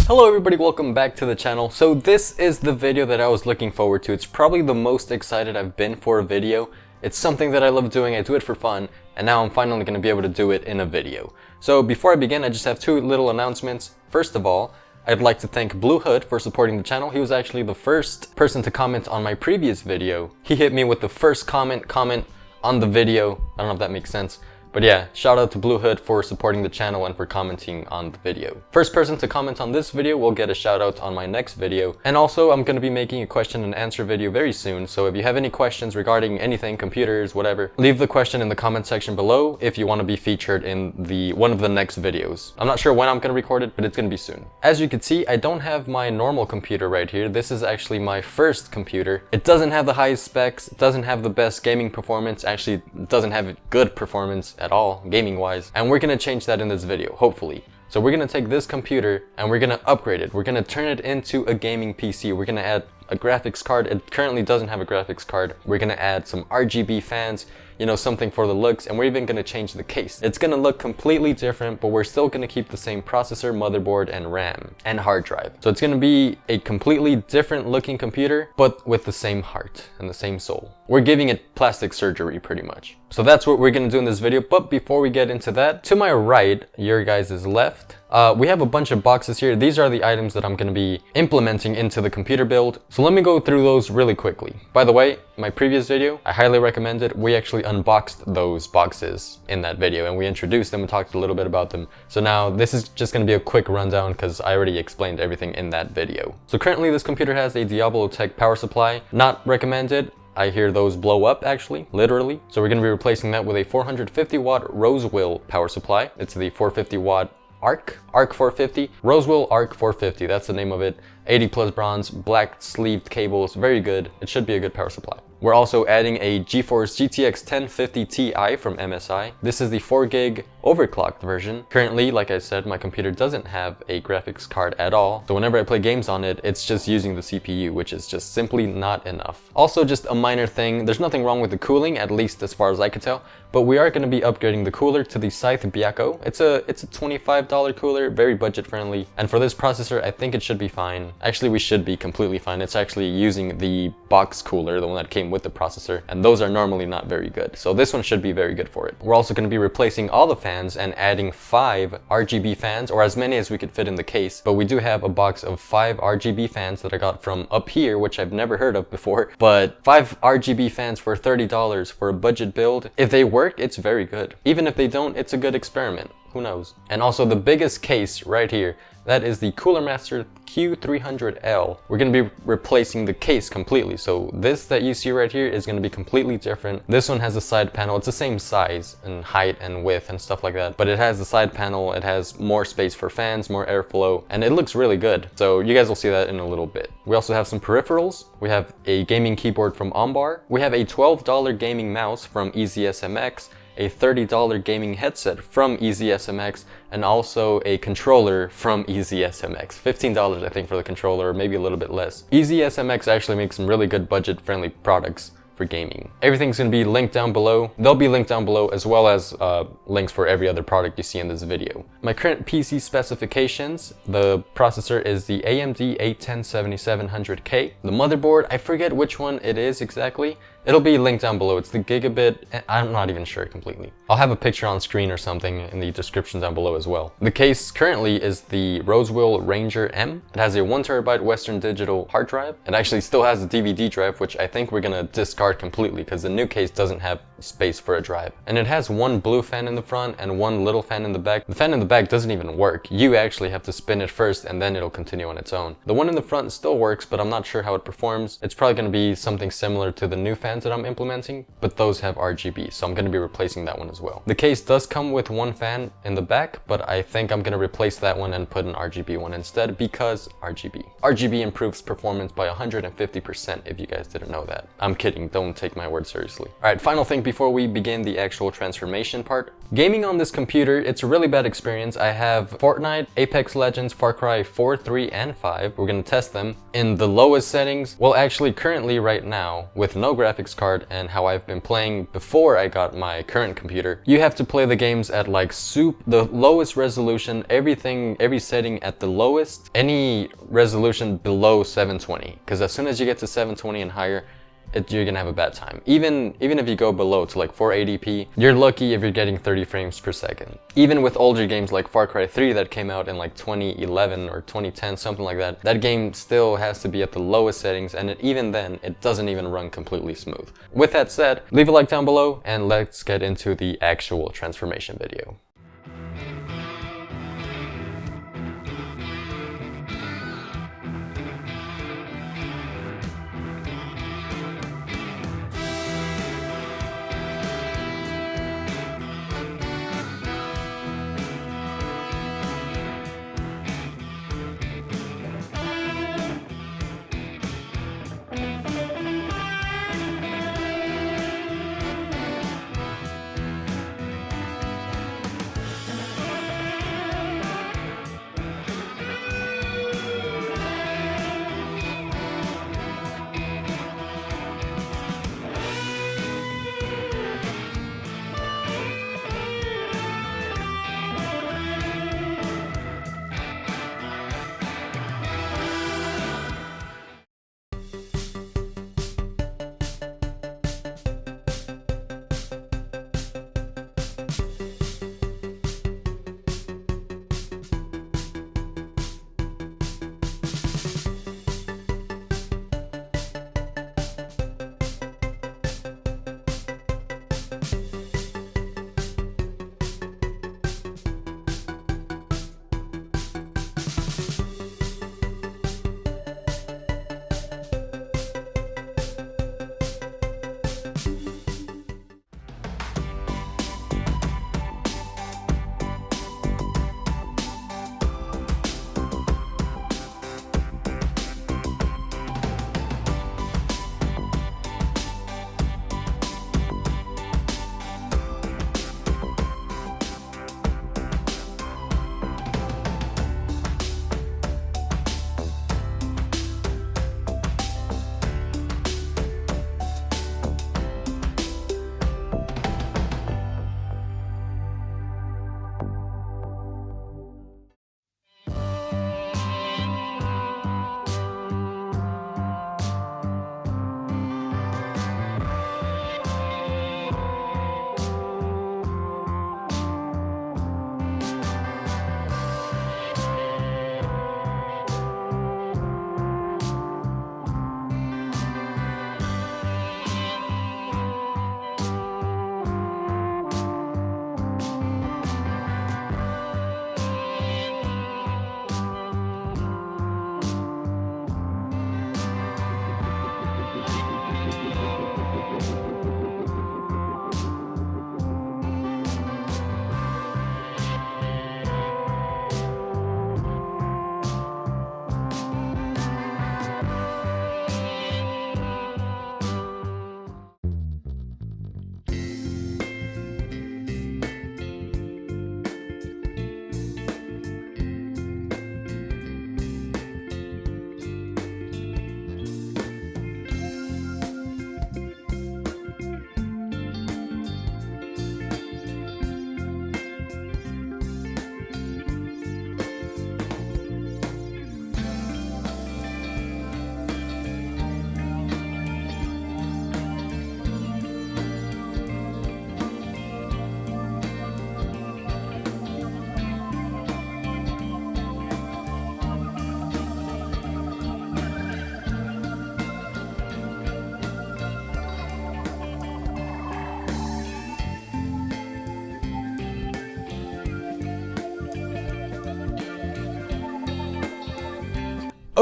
Hello everybody, welcome back to the channel. So this is the video that I was looking forward to. It's probably the most excited I've been for a video. It's something that I love doing, I do it for fun, and now I'm finally going to be able to do it in a video. So before I begin, I just have two little announcements. First of all, I'd like to thank Blue Hood for supporting the channel. He was actually the first person to comment on my previous video. He hit me with the first comment on the video. I don't know if that makes sense. But yeah, shout out to Blue Hood for supporting the channel and for commenting on the video. First person to comment on this video will get a shout out on my next video. And also, I'm going to be making a question and answer video very soon. So if you have any questions regarding anything, computers, whatever, leave the question in the comment section below if you want to be featured in one of the next videos. I'm not sure when I'm going to record it, but it's going to be soon. As you can see, I don't have my normal computer right here. This is actually my first computer. It doesn't have the highest specs. It doesn't have the best gaming performance. Actually, it doesn't have good performance at all, gaming wise, and we're gonna change that in this video, hopefully. So we're gonna take this computer and we're gonna upgrade it. We're gonna turn it into a gaming PC. We're gonna add a graphics card. It currently doesn't have a graphics card. We're gonna add some RGB fans, you know, something for the looks, and we're even gonna change the case. It's gonna look completely different, but we're still gonna keep the same processor, motherboard, and RAM, and hard drive. So it's gonna be a completely different looking computer, but with the same heart and the same soul. We're giving it plastic surgery, pretty much. So that's what we're gonna do in this video, but before we get into that, to my right, your guys' left, we have a bunch of boxes here. These are the items that I'm gonna be implementing into the computer build. So let me go through those really quickly. By the way, my previous video, I highly recommend it. We actually unboxed those boxes in that video and we introduced them and talked a little bit about them. So now this is just gonna be a quick rundown because I already explained everything in that video. So currently this computer has a Diablo Tech power supply. Not recommended. I hear those blow up actually, literally. So we're gonna be replacing that with a 450 watt Rosewell power supply. It's the 450 watt Arc 450, Rosewell Arc 450, that's the name of it. 80 plus bronze, black sleeved cables, very good. It should be a good power supply. We're also adding a GeForce GTX 1050 Ti from MSI. This is the 4 gig overclocked version. Currently, like I said, my computer doesn't have a graphics card at all. So whenever I play games on it, it's just using the CPU, which is just simply not enough. Also, just a minor thing, there's nothing wrong with the cooling, at least as far as I could tell, but we are going to be upgrading the cooler to the Scythe Biako. It's a $25 cooler, very budget friendly. And for this processor, I think it should be fine. Actually, we should be completely fine. It's actually using the box cooler, the one that came with the processor, and those are normally not very good. So this one should be very good for it. We're also going to be replacing all the fans and adding 5 RGB fans, or as many as we could fit in the case. But we do have a box of 5 RGB fans that I got from up here, which I've never heard of before. But 5 RGB fans for $30 for a budget build. If they work, it's very good. Even if they don't, it's a good experiment. Who knows? And also the biggest case right here, that is the Cooler Master Q300L. We're going to be replacing the case completely. So this that you see right here is going to be completely different. This one has a side panel. It's the same size and height and width and stuff like that. But it has the side panel. It has more space for fans, more airflow, and it looks really good. So you guys will see that in a little bit. We also have some peripherals. We have a gaming keyboard from Ombar. We have a $12 gaming mouse from EasySMX. A $30 gaming headset from EasySMX, and also a controller from EasySMX. $15 I think for the controller, or maybe a little bit less. EasySMX actually makes some really good budget-friendly products for gaming. Everything's going to be linked down below. They'll be linked down below, as well as links for every other product you see in this video. My current PC specifications, the processor is the AMD A10 7700K. The motherboard, I forget which one it is exactly. It'll be linked down below. It's the Gigabit, I'm not even sure completely. I'll have a picture on screen or something in the description down below as well. The case currently is the Rosewell Ranger M. It has a 1TB Western Digital hard drive. It actually still has a DVD drive, which I think we're gonna discard completely because the new case doesn't have space for a drive. And it has one blue fan in the front and one little fan in the back. The fan in the back doesn't even work. You actually have to spin it first and then it'll continue on its own. The one in the front still works, but I'm not sure how it performs. It's probably gonna be something similar to the new fan that I'm implementing, but those have RGB, so I'm going to be replacing that one as well. The case does come with one fan in the back, but I think I'm going to replace that one and put an RGB one instead because RGB improves performance by 150% if you guys didn't know that. I'm kidding, don't take my word seriously. Alright, final thing before we begin the actual transformation part. Gaming on this computer, it's a really bad experience. I have Fortnite, Apex Legends, Far Cry 4, 3, and 5. We're gonna test them in the lowest settings. Well, actually currently right now with no graphics card and how I've been playing before I got my current computer. You have to play the games at like the lowest resolution, everything, every setting at the lowest, any resolution below 720. Because as soon as you get to 720 and higher, you're gonna have a bad time. Even if you go below to like 480p, you're lucky if you're getting 30 frames per second. Even with older games like Far Cry 3 that came out in like 2011 or 2010, something like that, that game still has to be at the lowest settings, and even then, it doesn't even run completely smooth. With that said, leave a like down below, and let's get into the actual transformation video.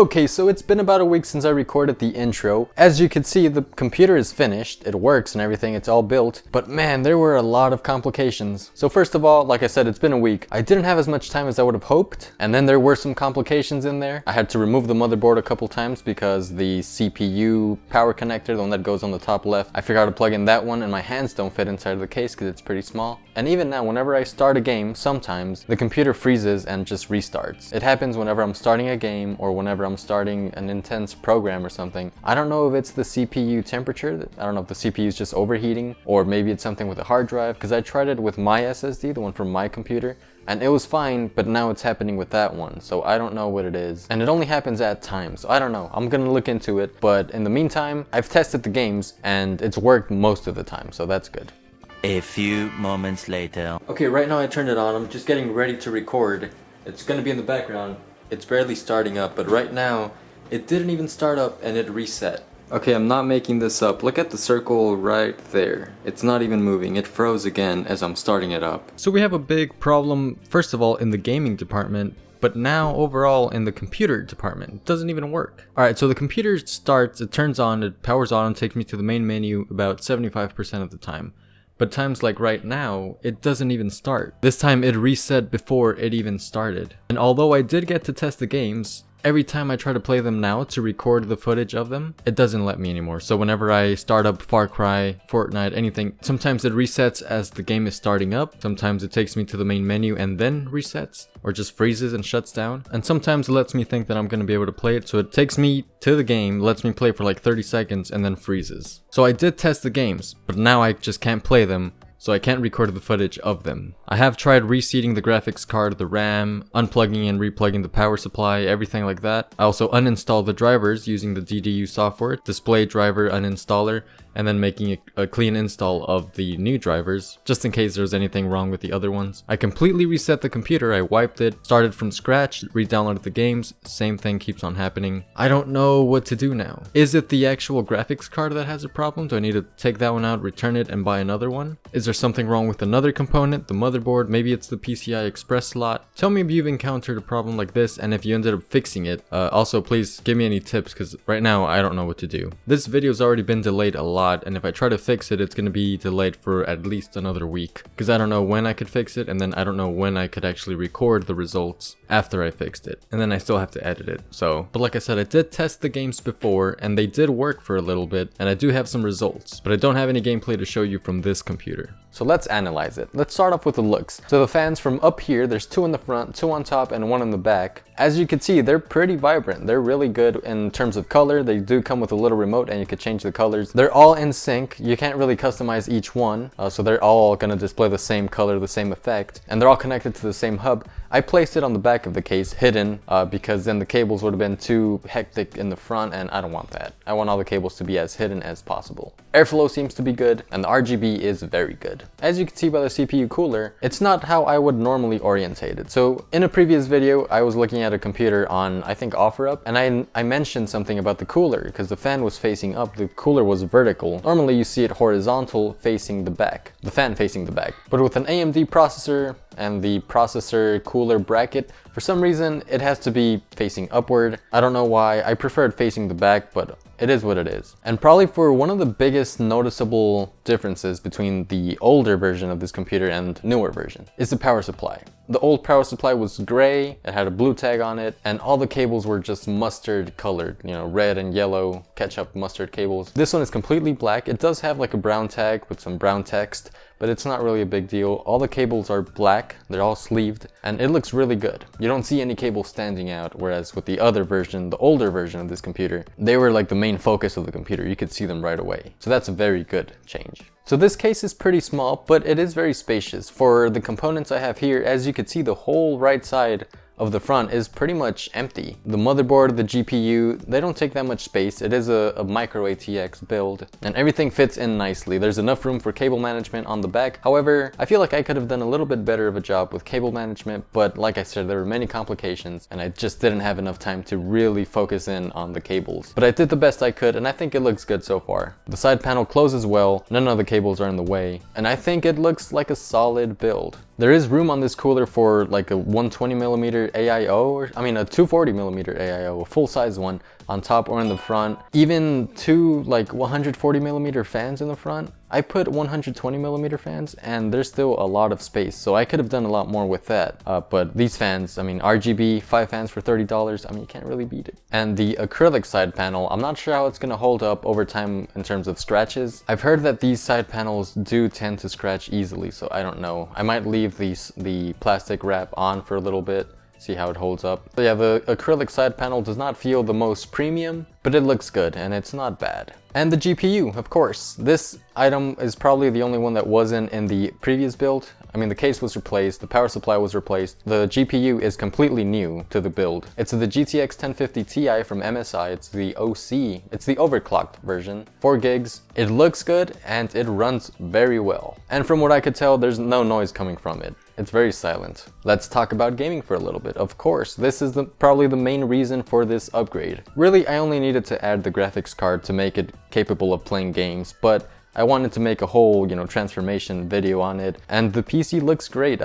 Okay, so it's been about a week since I recorded the intro. As you can see, the computer is finished, it works and everything, it's all built, but man, there were a lot of complications. So first of all, like I said, it's been a week. I didn't have as much time as I would have hoped, and then there were some complications in there. I had to remove the motherboard a couple times because the CPU power connector, the one that goes on the top left, I forgot to plug in that one, and my hands don't fit inside of the case because it's pretty small. And even now, whenever I start a game, sometimes the computer freezes and just restarts. It happens whenever I'm starting a game or whenever I'm starting an intense program or something. I don't know if it's the CPU temperature. I don't know if the CPU is just overheating, or maybe it's something with the hard drive, because I tried it with my SSD, the one from my computer, and it was fine, but now it's happening with that one, so I don't know what it is. And it only happens at times, so I don't know. I'm gonna look into it, but in the meantime, I've tested the games and it's worked most of the time, so that's good. A few moments later. Okay, right now I turned it on. I'm just getting ready to record. It's gonna be in the background. It's barely starting up, but right now it didn't even start up and it reset. Okay, I'm not making this up. Look at the circle right there. It's not even moving. It froze again as I'm starting it up. So we have a big problem, first of all, in the gaming department, but now overall in the computer department. It doesn't even work. Alright, so the computer starts, it turns on, it powers on, and takes me to the main menu about 75% of the time. But times like right now, it doesn't even start. This time it reset before it even started. And although I did get to test the games, every time I try to play them now to record the footage of them, it doesn't let me anymore. So whenever I start up Far Cry, Fortnite, anything, sometimes it resets as the game is starting up. Sometimes it takes me to the main menu and then resets, or just freezes and shuts down. And sometimes it lets me think that I'm going to be able to play it. So it takes me to the game, lets me play for like 30 seconds and then freezes. So I did test the games, but now I just can't play them. So I can't record the footage of them. I have tried reseating the graphics card, the RAM, unplugging and replugging the power supply, everything like that. I also uninstalled the drivers using the DDU software, display driver uninstaller, and then making a clean install of the new drivers, just in case there's anything wrong with the other ones. I completely reset the computer, I wiped it, started from scratch, re-downloaded the games, same thing keeps on happening. I don't know what to do now. Is it the actual graphics card that has a problem? Do I need to take that one out, return it, and buy another one? Is there something wrong with another component, the motherboard? Maybe it's the PCI Express slot? Tell me if you've encountered a problem like this and if you ended up fixing it. Also, please give me any tips, because right now I don't know what to do. This video's already been delayed a lot, and if I try to fix it, it's going to be delayed for at least another week, because I don't know when I could fix it, and then I don't know when I could actually record the results after I fixed it, and then I still have to edit it. So, but like I said, I did test the games before and they did work for a little bit, and I do have some results, but I don't have any gameplay to show you from this computer. So let's analyze it. Let's start off with the looks. So the fans from up here, there's two in the front, two on top, and one in the back. As you can see, they're pretty vibrant. They're really good in terms of color. They do come with a little remote and you can change the colors. They're all in sync. You can't really customize each one. So they're all gonna display the same color, the same effect, and they're all connected to the same hub. I placed it on the back of the case, hidden, because then the cables would have been too hectic in the front, and I don't want that. I want all the cables to be as hidden as possible. Airflow seems to be good, and the RGB is very good. As you can see by the CPU cooler, it's not how I would normally orientate it. So in a previous video, I was looking at a computer on, I think, OfferUp, and I mentioned something about the cooler, because the fan was facing up, the cooler was vertical. Normally you see it horizontal facing the back, the fan facing the back. But with an AMD processor and the processor cooler bracket, for some reason it has to be facing upward. I don't know why. I preferred facing the back, but it is what it is. And probably for one of the biggest noticeable differences between the older version of this computer and newer version is the power supply. The old power supply was gray, it had a blue tag on it, and all the cables were just mustard colored, you know, red and yellow ketchup mustard cables. This one is completely black. It does have like a brown tag with some brown text, but it's not really a big deal. All the cables are black, they're all sleeved, and it looks really good. You don't see any cables standing out, whereas with the other version, the older version of this computer, they were like the main focus of the computer. You could see them right away. So that's a very good change. So this case is pretty small, but it is very spacious. For the components I have here, as you can see, the whole right side of the front is pretty much empty. The motherboard, the GPU, they don't take that much space. It is a micro ATX build, and everything fits in nicely. There's enough room for cable management on the back. However, I feel like I could have done a little bit better of a job with cable management, but like I said, there were many complications and I just didn't have enough time to really focus in on the cables. But I did the best I could, and I think it looks good so far. The side panel closes well, none of the cables are in the way, and I think it looks like a solid build. There is room on this cooler for like a 120mm AIO, or a 240mm AIO, a full-size one on top or in the front. Even two like 140mm fans in the front. I put 120mm fans and there's still a lot of space, so I could have done a lot more with that. But these fans, RGB, 5 fans for $30, you can't really beat it. And the acrylic side panel, I'm not sure how it's gonna hold up over time in terms of scratches. I've heard that these side panels do tend to scratch easily, so I don't know. I might leave the plastic wrap on for a little bit, see how it holds up. So yeah, the acrylic side panel does not feel the most premium, but it looks good and it's not bad. And the GPU, of course. This item is probably the only one that wasn't in the previous build. The case was replaced, the power supply was replaced. The GPU is completely new to the build. It's the GTX 1050 Ti from MSI. It's the OC. It's the overclocked version. 4 gigs. It looks good and it runs very well. And from what I could tell, there's no noise coming from it. It's very silent. Let's talk about gaming for a little bit. Of course, this is probably the main reason for this upgrade. Really, I only needed to add the graphics card to make it capable of playing games, but I wanted to make a whole, transformation video on it, and the PC looks great.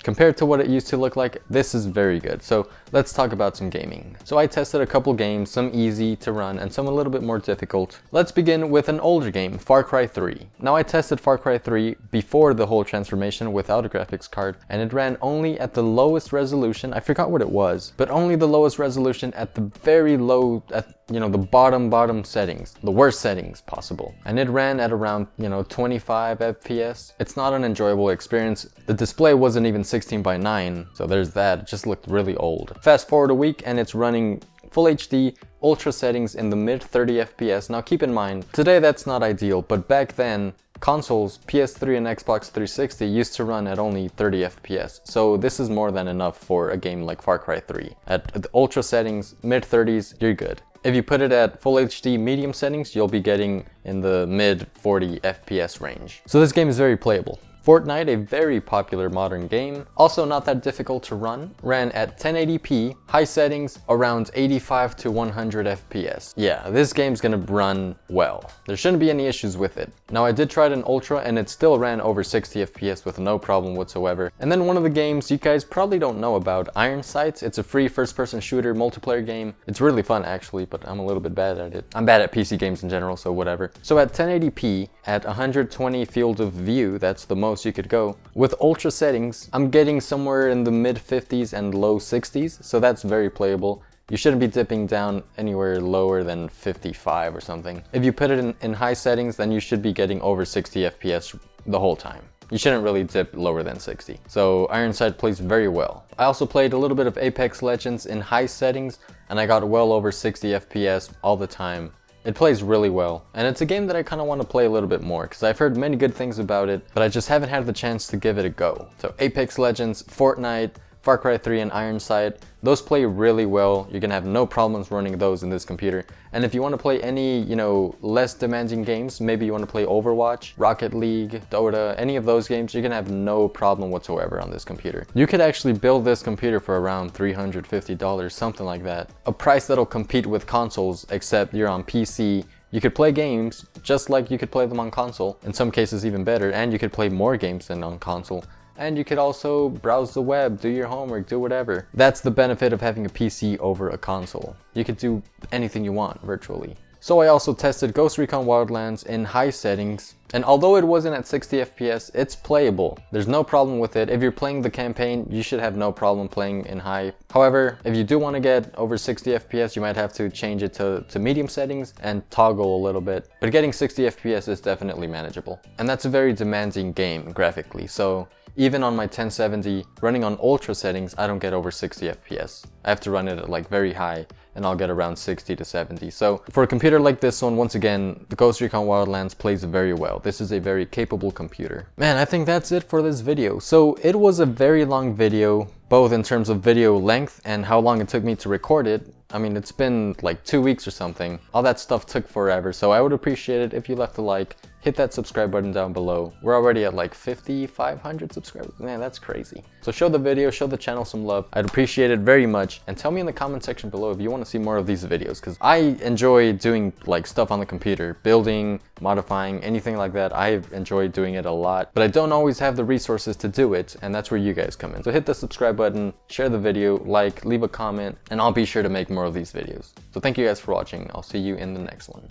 Compared to what it used to look like, this is very good. So let's talk about some gaming. So I tested a couple games, some easy to run and some a little bit more difficult. Let's begin with an older game, Far Cry 3. Now I tested Far Cry 3 before the whole transformation without a graphics card, and it ran only at the lowest resolution. I forgot what it was, but only the lowest resolution at the very low, the bottom settings, the worst settings possible. And it ran at around 25 FPS. It's not an enjoyable experience. The display wasn't even 16:9, so there's that. It just looked really old. Fast forward a week and it's running full HD, ultra settings in the mid 30 FPS. Now keep in mind, today that's not ideal, but back then, consoles, PS3 and Xbox 360 used to run at only 30 FPS, so this is more than enough for a game like Far Cry 3. At the ultra settings, mid 30s, you're good. If you put it at full HD medium settings, you'll be getting in the mid 40 FPS range. So this game is very playable. Fortnite, a very popular modern game, also not that difficult to run, ran at 1080p, high settings, around 85 to 100 FPS. Yeah, this game's gonna run well. There shouldn't be any issues with it. Now I did try it in Ultra and it still ran over 60 FPS with no problem whatsoever. And then one of the games you guys probably don't know about, Iron Sights. It's a free first-person shooter multiplayer game. It's really fun actually, but I'm a little bit bad at it. I'm bad at PC games in general, so whatever. So at 1080p, at 120 field of view, that's the most you could go. With ultra settings, I'm getting somewhere in the mid 50s and low 60s, so that's very playable. You shouldn't be dipping down anywhere lower than 55 or something. If you put it in high settings, then you should be getting over 60 FPS the whole time. You shouldn't really dip lower than 60. So Iron Sight plays very well. I also played a little bit of Apex Legends in high settings, and I got well over 60 FPS all the time. It plays really well, and it's a game that I kind of want to play a little bit more because I've heard many good things about it, but I just haven't had the chance to give it a go. So Apex Legends, Fortnite, Far Cry 3 and Iron Sight, those play really well. You're gonna have no problems running those in this computer. And if you want to play any, less demanding games, maybe you want to play Overwatch, Rocket League, Dota, any of those games, you're gonna have no problem whatsoever on this computer. You could actually build this computer for around $350, something like that. A price that'll compete with consoles, except you're on PC. You could play games just like you could play them on console, in some cases even better, and you could play more games than on console. And you could also browse the web, do your homework, do whatever. That's the benefit of having a PC over a console. You could do anything you want virtually. So I also tested Ghost Recon Wildlands in high settings, and although it wasn't at 60 FPS, it's playable. There's no problem with it. If you're playing the campaign, you should have no problem playing in high. However, if you do want to get over 60 FPS, you might have to change it to medium settings and toggle a little bit. But getting 60 FPS is definitely manageable. And that's a very demanding game graphically, so even on my 1070, running on ultra settings, I don't get over 60 FPS. I have to run it at like very high, and I'll get around 60 to 70. So for a computer like this one, once again, the Ghost Recon Wildlands plays very well. This is a very capable computer. Man, I think that's it for this video. So it was a very long video, both in terms of video length and how long it took me to record it. I mean, it's been like 2 weeks or something. All that stuff took forever, so I would appreciate it if you left a like, hit that subscribe button down below. We're already at like 5,500 subscribers. Man, that's crazy. So show the video, show the channel some love. I'd appreciate it very much. And tell me in the comment section below if you want to see more of these videos, because I enjoy doing like stuff on the computer, building, modifying, anything like that. I enjoy doing it a lot, but I don't always have the resources to do it, and that's where you guys come in. So hit the subscribe button, share the video, like, leave a comment, and I'll be sure to make more of these videos. So thank you guys for watching. I'll see you in the next one.